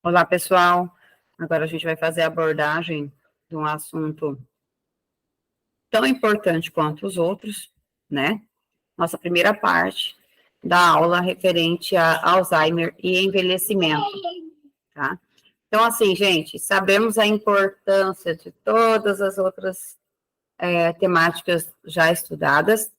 Olá, pessoal. Agora a gente vai fazer a abordagem de um assunto tão importante quanto os outros, né? Nossa primeira parte da aula referente a Alzheimer e envelhecimento, tá? Então, assim, gente, sabemos a importância de todas as outras temáticas já estudadas,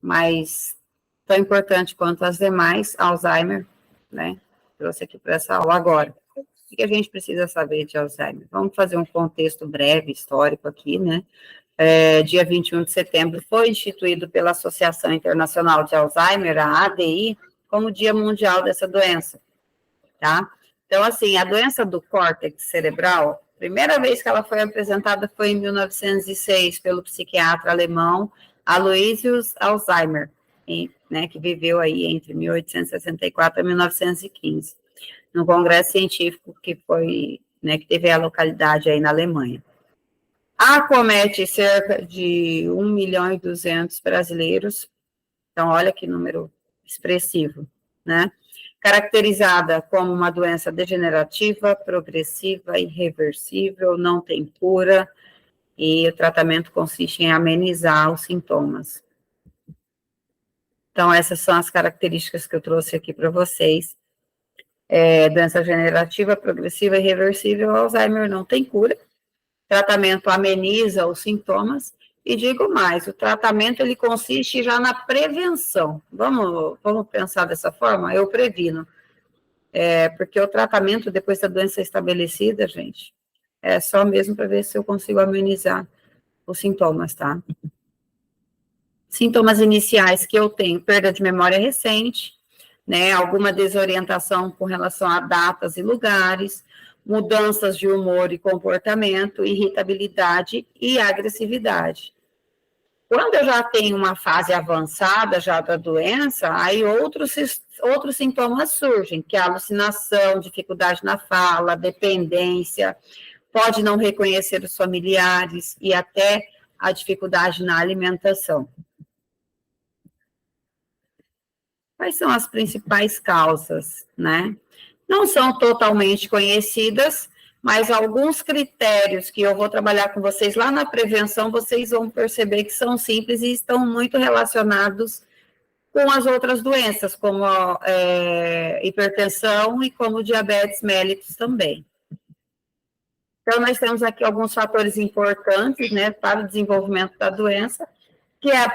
mas tão importante quanto as demais, Alzheimer, né? Trouxe aqui para essa aula agora. O que a gente precisa saber de Alzheimer? Vamos fazer um contexto breve, histórico aqui, né? Dia 21 de setembro foi instituído pela Associação Internacional de Alzheimer, a ADI, como Dia Mundial dessa doença, tá? Então, assim, a doença do córtex cerebral, a primeira vez que ela foi apresentada foi em 1906 pelo psiquiatra alemão Aloysius Alzheimer, né, que viveu aí entre 1864 e 1915. No congresso científico que foi, né, que teve a localidade aí na Alemanha. Acomete cerca de 1.200.000 brasileiros, então olha que número expressivo, né? Caracterizada como uma doença degenerativa, progressiva, irreversível, não tem cura, e o tratamento consiste em amenizar os sintomas. Então, essas são as características que eu trouxe aqui para vocês. Doença degenerativa, progressiva e irreversível, Alzheimer não tem cura. Tratamento ameniza os sintomas. E digo mais, o tratamento ele consiste já na prevenção. Vamos pensar dessa forma? Eu previno. Porque o tratamento, depois da doença estabelecida, gente, é só mesmo para ver se eu consigo amenizar os sintomas, tá? Sintomas iniciais que eu tenho, perda de memória recente, né, alguma desorientação com relação a datas e lugares, mudanças de humor e comportamento, irritabilidade e agressividade. Quando eu já tenho uma fase avançada já da doença, aí outros sintomas surgem, que é a alucinação, dificuldade na fala, dependência, pode não reconhecer os familiares e até a dificuldade na alimentação. Quais são as principais causas, né? Não são totalmente conhecidas, mas alguns critérios que eu vou trabalhar com vocês lá na prevenção, vocês vão perceber que são simples e estão muito relacionados com as outras doenças, como a hipertensão e como diabetes mellitus também. Então, nós temos aqui alguns fatores importantes, né, para o desenvolvimento da doença, que é a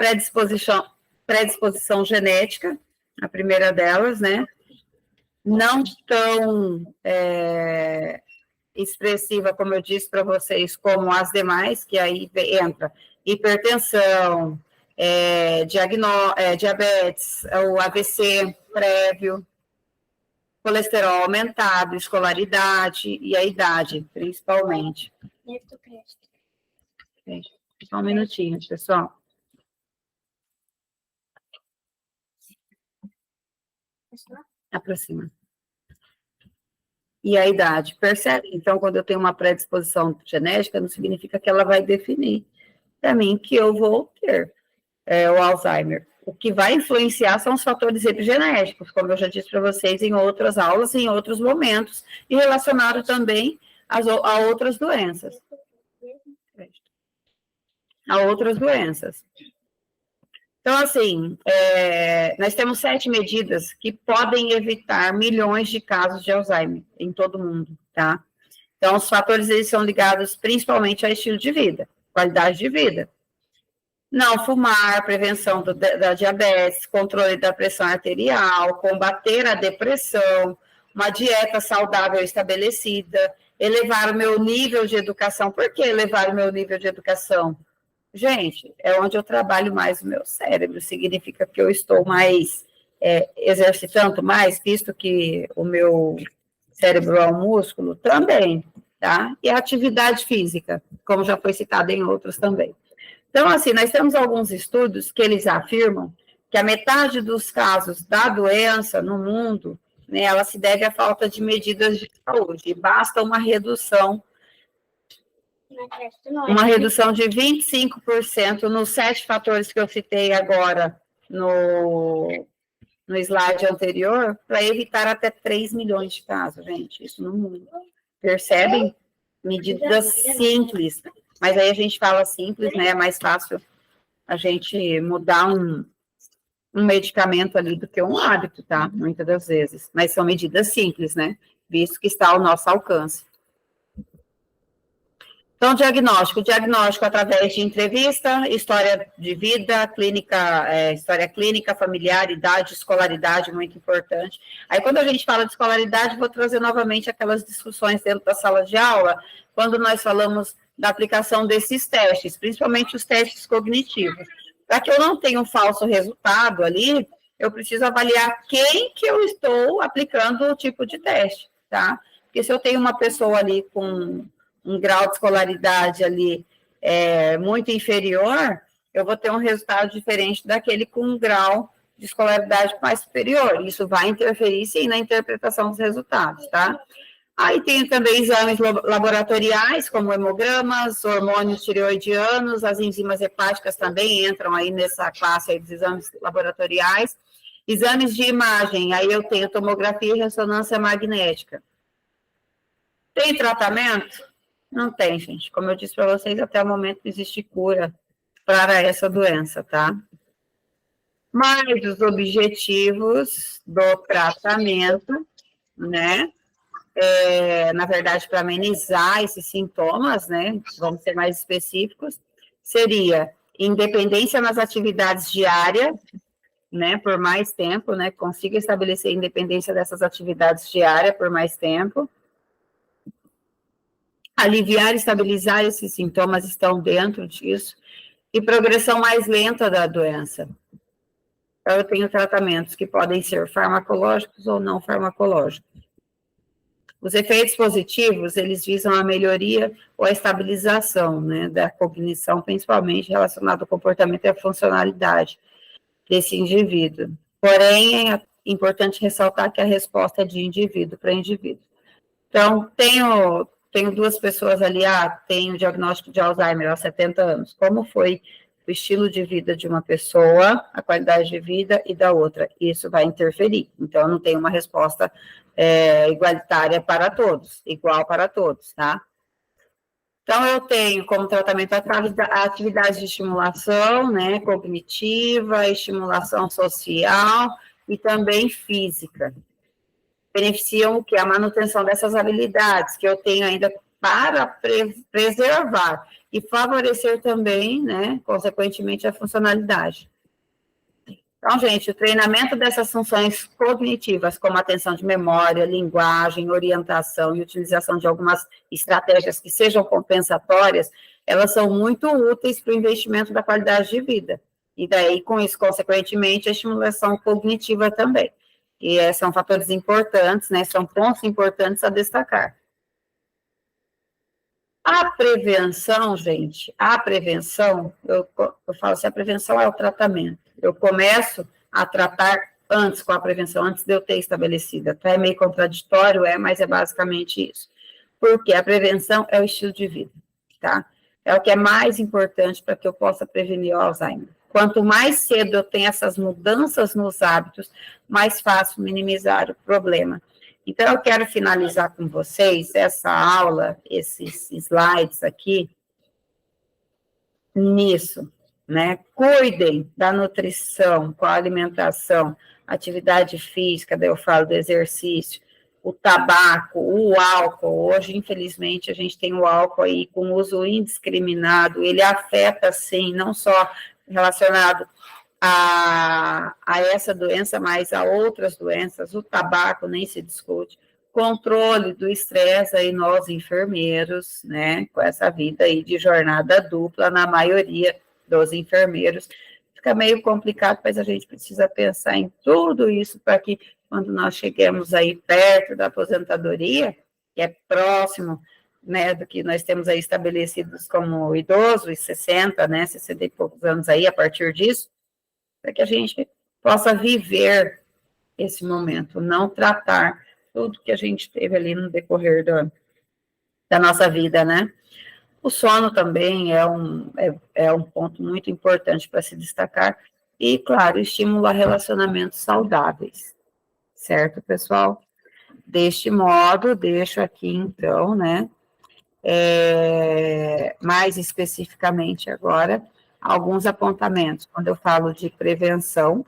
predisposição genética, a primeira delas, né, não tão expressiva, como eu disse para vocês, como as demais, que aí entra hipertensão, diabetes, o AVC prévio, colesterol aumentado, escolaridade e a idade, principalmente. Só um minutinho, pessoal. Aproxima. E a idade, percebe? Então, quando eu tenho uma predisposição genética, não significa que ela vai definir para mim que eu vou ter o Alzheimer. O que vai influenciar são os fatores epigenéticos, como eu já disse para vocês em outras aulas, em outros momentos, e relacionado também a outras doenças. A outras doenças. Então, assim, nós temos 7 medidas que podem evitar milhões de casos de Alzheimer em todo o mundo, tá? Então, os fatores, eles são ligados principalmente ao estilo de vida, qualidade de vida. Não fumar, prevenção da diabetes, controle da pressão arterial, combater a depressão, uma dieta saudável estabelecida, elevar o meu nível de educação. Por que elevar o meu nível de educação? Gente, é onde eu trabalho mais o meu cérebro, significa que eu estou mais exercitando mais, visto que o meu cérebro é um músculo, também, tá? E a atividade física, como já foi citado em outros também. Então, assim, nós temos alguns estudos que eles afirmam que a metade dos casos da doença no mundo, né, ela se deve à falta de medidas de saúde, e basta uma redução de 25% nos 7 fatores que eu citei agora no no slide anterior, para evitar até 3 milhões de casos, gente, isso no mundo. Percebem? Medidas simples, mas aí a gente fala simples, né, é mais fácil a gente mudar um medicamento ali do que um hábito, tá? Muitas das vezes, mas são medidas simples, né, visto que está ao nosso alcance. Então, diagnóstico através de entrevista, história de vida, história clínica, familiar, idade, escolaridade, muito importante. Aí, quando a gente fala de escolaridade, vou trazer novamente aquelas discussões dentro da sala de aula, quando nós falamos da aplicação desses testes, principalmente os testes cognitivos. Para que eu não tenha um falso resultado ali, eu preciso avaliar quem que eu estou aplicando o tipo de teste, tá? Porque se eu tenho uma pessoa ali com um grau de escolaridade ali muito inferior, eu vou ter um resultado diferente daquele com um grau de escolaridade mais superior. Isso vai interferir, sim, na interpretação dos resultados, tá? Aí tem também exames laboratoriais, como hemogramas, hormônios tireoidianos, as enzimas hepáticas também entram aí nessa classe aí dos exames laboratoriais. Exames de imagem, aí eu tenho tomografia e ressonância magnética. Tem tratamento? Não tem, gente. Como eu disse para vocês, até o momento não existe cura para essa doença, tá? Mas os objetivos do tratamento, né? Na verdade, para amenizar esses sintomas, né? Vamos ser mais específicos, seria independência nas atividades diárias, né? Por mais tempo, né? Consiga estabelecer independência dessas atividades diárias por mais tempo. Aliviar e estabilizar esses sintomas estão dentro disso, e progressão mais lenta da doença. Então, eu tenho tratamentos que podem ser farmacológicos ou não farmacológicos. Os efeitos positivos, eles visam a melhoria ou a estabilização, né, da cognição, principalmente relacionado ao comportamento e à funcionalidade desse indivíduo. Porém, é importante ressaltar que a resposta é de indivíduo para indivíduo. Então, tenho duas pessoas ali, tenho diagnóstico de Alzheimer aos 70 anos. Como foi o estilo de vida de uma pessoa, a qualidade de vida, e da outra? Isso vai interferir. Então, eu não tenho uma resposta igualitária para todos, igual para todos, tá? Então, eu tenho como tratamento a atividade de estimulação, né, cognitiva, estimulação social e também física. Beneficiam o que? A manutenção dessas habilidades que eu tenho ainda para preservar e favorecer também, né, consequentemente, a funcionalidade. Então, gente, o treinamento dessas funções cognitivas, como atenção de memória, linguagem, orientação e utilização de algumas estratégias que sejam compensatórias, elas são muito úteis para o investimento da qualidade de vida. E daí, com isso, consequentemente, a estimulação cognitiva também. E são fatores importantes, né, são pontos importantes a destacar. A prevenção, gente, eu falo assim, a prevenção é o tratamento. Eu começo a tratar antes com a prevenção, antes de eu ter estabelecido. Até é meio contraditório, mas é basicamente isso. Porque a prevenção é o estilo de vida, tá? É o que é mais importante para que eu possa prevenir o Alzheimer. Quanto mais cedo eu tenho essas mudanças nos hábitos, mais fácil minimizar o problema. Então, eu quero finalizar com vocês essa aula, esses slides aqui, nisso, né? Cuidem da nutrição, com a alimentação, atividade física, daí eu falo do exercício, o tabaco, o álcool. Hoje, infelizmente, a gente tem o álcool aí com uso indiscriminado, ele afeta, sim, não só relacionado a essa doença, mas a outras doenças. O tabaco nem se discute. Controle do estresse aí nós enfermeiros, né, com essa vida aí de jornada dupla, na maioria dos enfermeiros, fica meio complicado, mas a gente precisa pensar em tudo isso para que, quando nós cheguemos aí perto da aposentadoria, que é próximo, né, do que nós temos aí estabelecidos como idoso, os 60, né, 60 e poucos anos aí, a partir disso, para que a gente possa viver esse momento, não tratar tudo que a gente teve ali no decorrer da nossa vida, né? O sono também é um ponto muito importante para se destacar, e, claro, estímulo a relacionamentos saudáveis, certo, pessoal? Deste modo, deixo aqui, então, né, mais especificamente agora, alguns apontamentos. Quando eu falo de prevenção,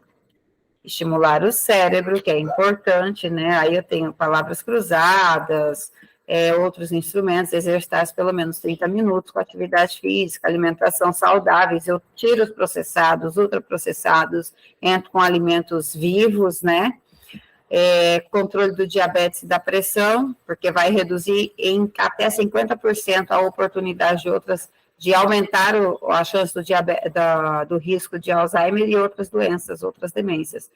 estimular o cérebro, que é importante, né? Aí eu tenho palavras cruzadas, outros instrumentos, exercitar pelo menos 30 minutos com atividade física, alimentação saudáveis, eu tiro os processados, ultraprocessados, entro com alimentos vivos, né? Controle do diabetes e da pressão, porque vai reduzir em até 50% a oportunidade de aumentar a chance do risco de Alzheimer e outras doenças, outras demências.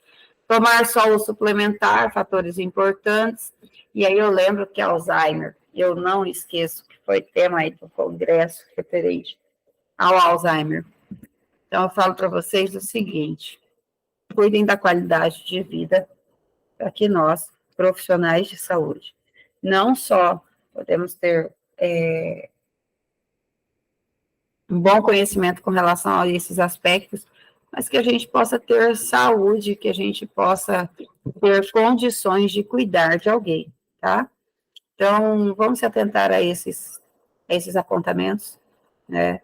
Tomar solo suplementar, fatores importantes, e aí eu lembro que Alzheimer, eu não esqueço que foi tema aí do congresso referente ao Alzheimer. Então eu falo para vocês o seguinte, cuidem da qualidade de vida para que nós, profissionais de saúde, não só podemos ter um bom conhecimento com relação a esses aspectos, mas que a gente possa ter saúde, que a gente possa ter condições de cuidar de alguém, tá? Então, vamos se atentar a esses apontamentos, né?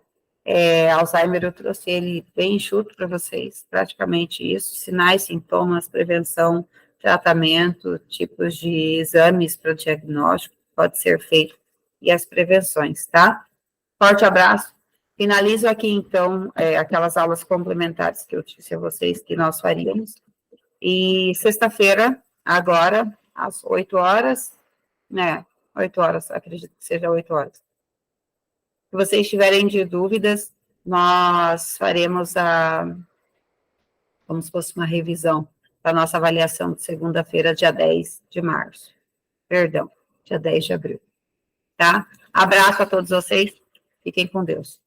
Alzheimer, eu trouxe ele bem enxuto para vocês, praticamente isso, sinais, sintomas, prevenção, tratamento, tipos de exames para diagnóstico, pode ser feito, e as prevenções, tá? Forte abraço. Finalizo aqui, então, aquelas aulas complementares que eu disse a vocês que nós faríamos. E sexta-feira, agora, às 8 horas, 8 horas, acredito que seja 8 horas. Se vocês tiverem de dúvidas, nós faremos como se fosse uma revisão da nossa avaliação de segunda-feira, dia 10 de março. Perdão, dia 10 de abril. Tá? Abraço a todos vocês. Fiquem com Deus.